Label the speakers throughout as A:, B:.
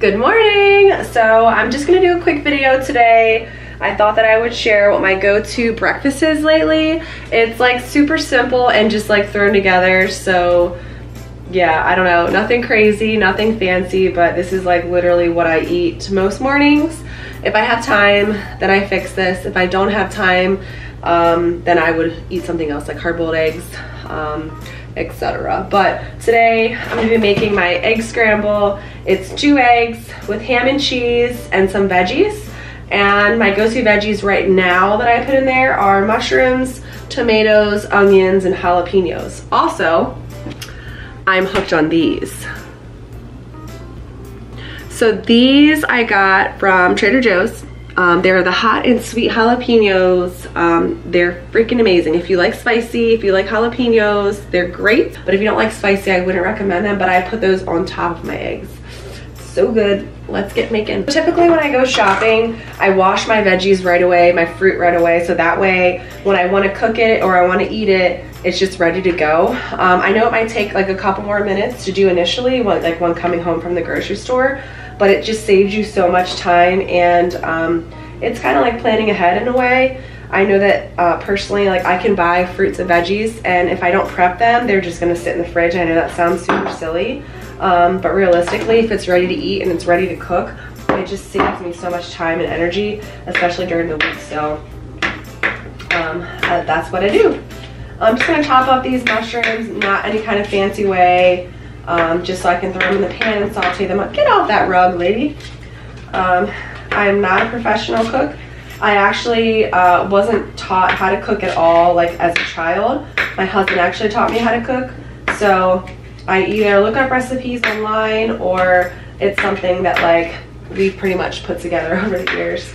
A: Good morning. So I'm just gonna do a quick video today. I thought that I would share what my go-to breakfast is lately. It's like super simple and just like thrown together. So yeah, I don't know, nothing crazy, nothing fancy, but this is like literally what I eat most mornings. If I have time, then I fix this. If I don't have time, then I would eat something else like hard-boiled eggs, etc. But today I'm gonna be making my egg scramble. It's 2 eggs with ham and cheese and some veggies. And my go-to veggies right now that I put in there are mushrooms, tomatoes, onions, and jalapenos. Also, I'm hooked on these. So these I got from Trader Joe's. They're the hot and sweet jalapenos. They're freaking amazing. If you like spicy, if you like jalapenos, they're great. But if you don't like spicy, I wouldn't recommend them, but I put those on top of my eggs. So good. Let's get making. Typically when I go shopping, I wash my veggies right away, my fruit right away, so that way when I want to cook it or I want to eat it, it's just ready to go. I know it might take like a couple more minutes to do initially, like when coming home from the grocery store, but it just saves you so much time, and it's kind of like planning ahead in a way. I know that personally, like I can buy fruits and veggies, and if I don't prep them, they're just gonna sit in the fridge. I know that sounds super silly, but realistically, if it's ready to eat and it's ready to cook, it just saves me so much time and energy, especially during the week. So that's what I do. I'm just gonna chop up these mushrooms, not any kind of fancy way, just so I can throw them in the pan and saute them up. Get off that rug, lady. I'm not a professional cook. I actually wasn't taught how to cook at all, like as a child. My husband actually taught me how to cook. So I either look up recipes online or it's something that like we've pretty much put together over the years.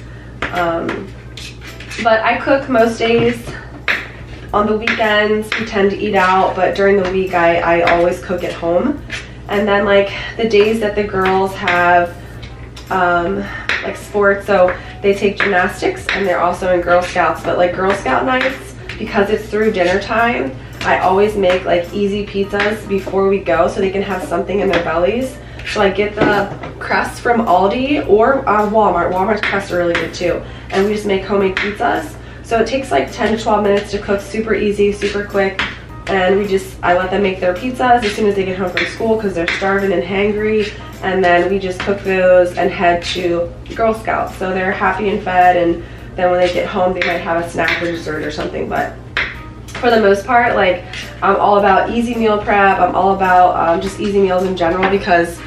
A: But I cook most days. On the weekends, we tend to eat out, but during the week, I always cook at home. And then like the days that the girls have like sports, so they take gymnastics and they're also in Girl Scouts, but like Girl Scout nights, because it's through dinner time, I always make like easy pizzas before we go so they can have something in their bellies. So I get the crust from Aldi or Walmart. Walmart's crusts are really good too. And we just make homemade pizzas. So it takes like 10 to 12 minutes to cook, super easy, super quick. And I let them make their pizzas as soon as they get home from school because they're starving and hangry. And then we just cook those and head to Girl Scouts. So they're happy and fed, and then when they get home, they might have a snack or dessert or something. But for the most part, like I'm all about easy meal prep. I'm all about just easy meals in general because,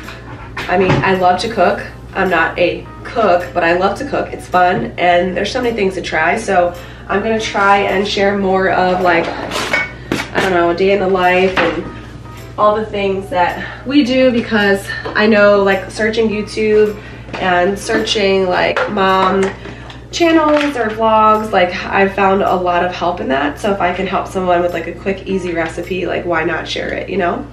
A: I mean, I love to cook. I'm not a cook, but I love to cook. It's fun, and there's so many things to try. So I'm gonna try and share more of like, I don't know, a day in the life and all the things that we do, because I know like searching YouTube and searching like mom channels or vlogs, like I've found a lot of help in that. So if I can help someone with like a quick, easy recipe, like why not share it, you know?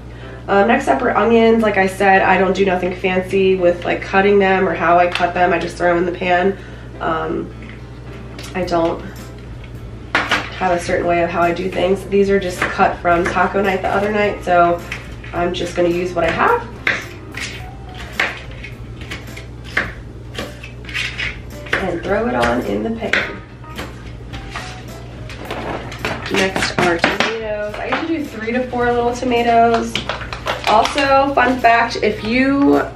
A: Next up are onions. Like I said, I don't do nothing fancy with like cutting them or how I cut them. I just throw them in the pan. I don't have a certain way of how I do things. These are just cut from taco night the other night, so I'm just going to use what I have. And throw it on in the pan. Next are tomatoes. I usually do 3 to 4 little tomatoes. Also, fun fact,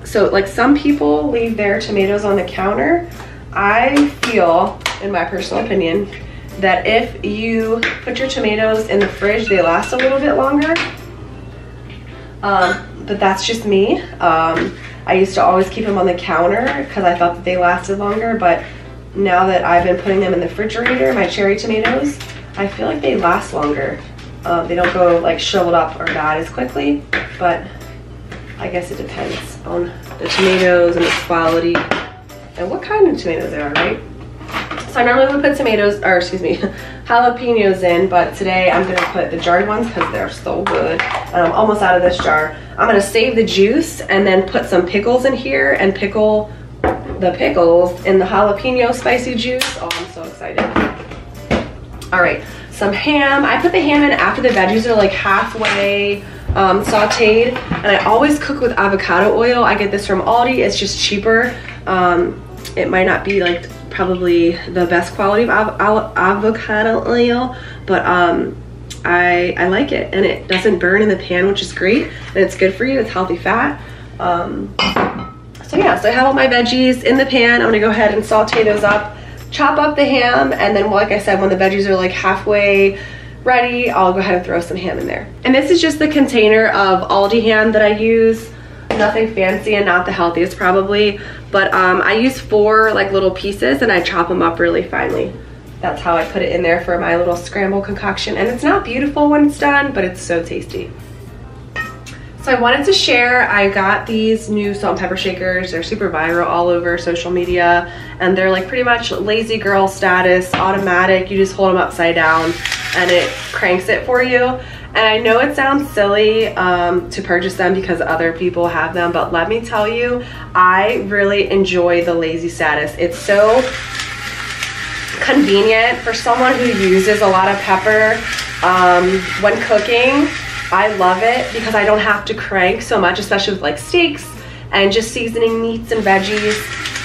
A: so like some people leave their tomatoes on the counter. I feel, in my personal opinion, that if you put your tomatoes in the fridge, they last a little bit longer. But that's just me. I used to always keep them on the counter because I thought that they lasted longer, but now that I've been putting them in the refrigerator, my cherry tomatoes, I feel like they last longer. They don't go like shriveled up or bad as quickly, but I guess it depends on the tomatoes and its quality and what kind of tomatoes they are, right? So I normally would put jalapenos in, but today I'm gonna put the jarred ones because they're so good. I'm almost out of this jar. I'm gonna save the juice and then put some pickles in here and pickle the pickles in the jalapeno spicy juice. Oh, I'm so excited. All right, some ham. I put the ham in after the veggies are like halfway sauteed, and I always cook with avocado oil. I get this from Aldi. It's just cheaper. It might not be like probably the best quality of avocado oil, but I like it, and it doesn't burn in the pan, which is great, and it's good for you. It's healthy fat. So yeah, so I have all my veggies in the pan. I'm gonna go ahead and saute those up, chop up the ham, and then like I said, when the veggies are like halfway ready, I'll go ahead and throw some ham in there. And this is just the container of Aldi ham that I use. Nothing fancy and not the healthiest probably, but I use 4 like little pieces and I chop them up really finely. That's how I put it in there for my little scramble concoction. And it's not beautiful when it's done, but it's so tasty. So I wanted to share, I got these new salt and pepper shakers. They're super viral all over social media, and they're like pretty much lazy girl status, automatic. You just hold them upside down and it cranks it for you. And I know it sounds silly to purchase them because other people have them, but let me tell you, I really enjoy the lazy status. It's so convenient for someone who uses a lot of pepper when cooking. I love it because I don't have to crank so much, especially with like steaks and just seasoning meats and veggies.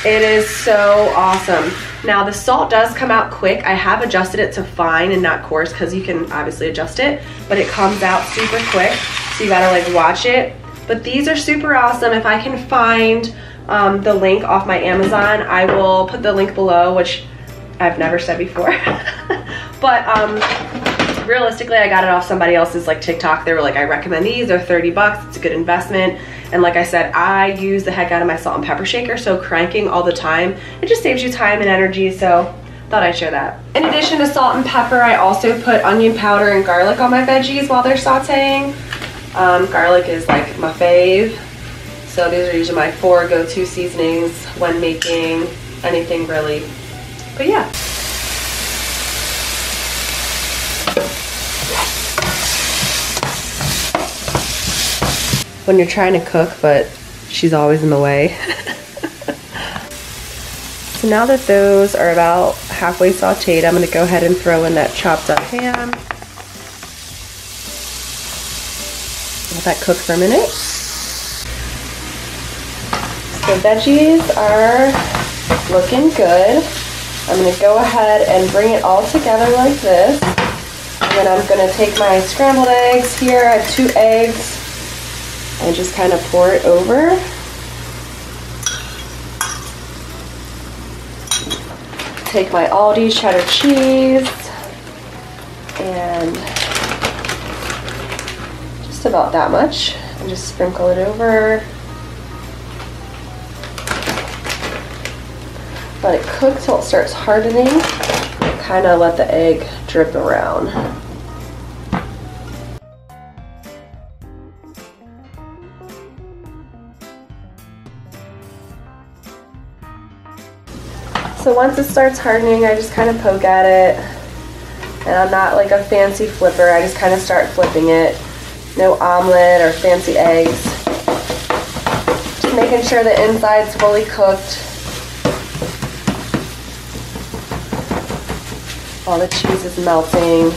A: It is so awesome. Now the salt does come out quick. I have adjusted it to fine and not coarse because you can obviously adjust it, but it comes out super quick, so you gotta like watch it. But these are super awesome. If I can find the link off my Amazon, I will put the link below, which I've never said before. But realistically, I got it off somebody else's like TikTok. They were like, I recommend these, they're 30 bucks, it's a good investment. And like I said, I use the heck out of my salt and pepper shaker, so cranking all the time, it just saves you time and energy, so thought I'd share that. In addition to salt and pepper, I also put onion powder and garlic on my veggies while they're sauteing. Garlic is like my fave. So these are usually my 4 go-to seasonings when making anything really. But yeah. When you're trying to cook, but she's always in the way. So now that those are about halfway sauteed, I'm gonna go ahead and throw in that chopped up ham. Let that cook for a minute. So veggies are looking good. I'm gonna go ahead and bring it all together like this. And then I'm gonna take my scrambled eggs here. I have 2 eggs. And just kind of pour it over. Take my Aldi cheddar cheese and just about that much, and just sprinkle it over. Let it cook till it starts hardening. Kind of let the egg drip around. So once it starts hardening, I just kind of poke at it. And I'm not like a fancy flipper, I just kind of start flipping it. No omelet or fancy eggs. Just making sure the inside's fully cooked. All the cheese is melting.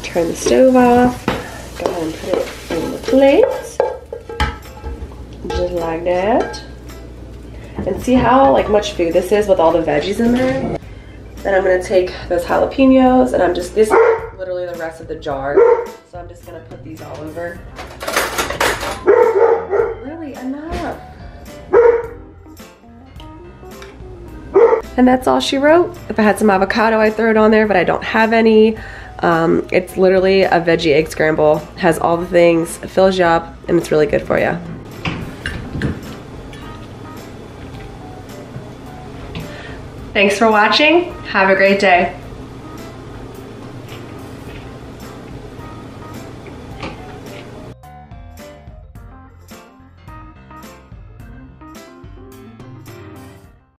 A: Turn the stove off. Go ahead and put it in the plate. Just like that. And see how like much food this is with all the veggies in there? Then I'm gonna take those jalapenos and this is literally the rest of the jar. So I'm just gonna put these all over. Really, enough. And that's all she wrote. If I had some avocado, I'd throw it on there, but I don't have any. It's literally a veggie egg scramble. Has all the things, it fills you up, and it's really good for you. Thanks for watching. Have a great day.